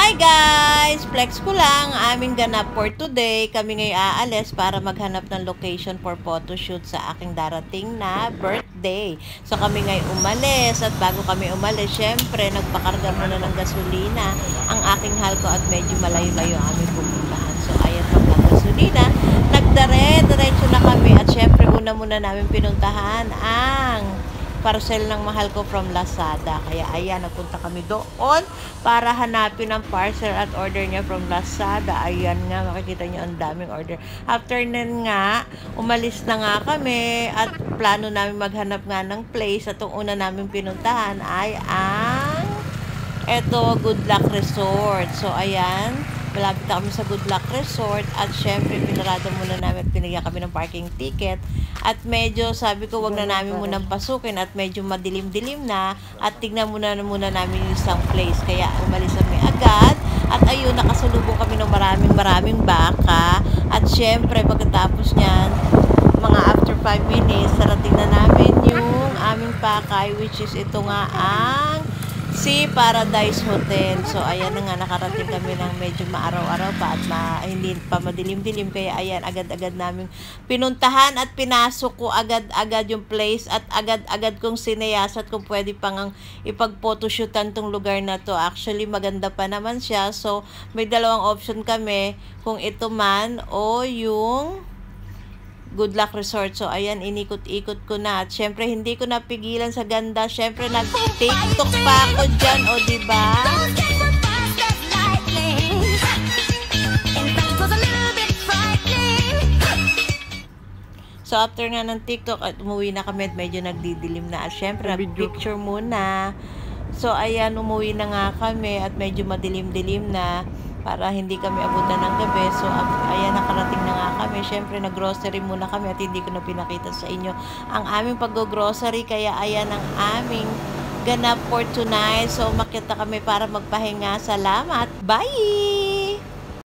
Hi guys! Flex ko lang, aming ganap for today. Kami ngayon aalis para maghanap ng location for photoshoot sa aking darating na birthday. So kami ngayon umalis at bago kami umalis, syempre nagpakarga muna ng gasolina ang aking halko at medyo malayo-layo aming pupuntahan. So ayan pagka-gasolina, nagdare-diretso na kami at syempre una muna namin pinuntahan ang parcel ng mahal ko from Lazada. Kaya ayan, nagpunta kami doon para hanapin ang parcel at order niya from Lazada. Ayan nga, makikita niyo ang daming order. After nun nga, umalis na nga kami at plano namin maghanap nga ng place at ang una namin pinuntahan ay ang Good Luck Resort. So ayan, malapit na kami sa Good Luck Resort at syempre pinarada muna namin at pinigyan kami ng parking ticket at medyo sabi ko wag na namin munang pasukin at medyo madilim-dilim na at tignan muna namin yung isang place, kaya umalis kami agad at ayun, nakasalubong kami ng maraming baka at syempre pagkatapos nyan mga after 5 minutes narating na namin yung aming pakay, which is ito nga ang Sea Paradise Hotel. So ayan na nga, nakarating kami ng medyo maaraw-araw pa at hindi pa madilim-dilim, kaya ayan, agad-agad namin pinuntahan at pinasok ko agad-agad yung place at agad-agad kong sinayasat kung pwede pang ipag-photoshootan tong lugar na to. Actually maganda pa naman siya, so may dalawang option kami, kung ito man o yung Good Luck Resort. So ayan, inikot-ikot ko na at syempre hindi ko napigilan sa ganda. Syempre nag-TikTok pa ako dyan, o diba? So after nga ng TikTok at umuwi na kami at medyo nagdidilim na at syempre nag-picture muna. So ayan, umuwi na nga kami at medyo madilim-dilim na para hindi kami abutan ng gabi. So ayan, nakarating na nga kami. Syempre nag-grocery muna kami at hindi ko na pinakita sa inyo ang aming pag-grocery, kaya ayan ang aming ganap for tonight. So makita kami para magpahinga. Salamat, bye!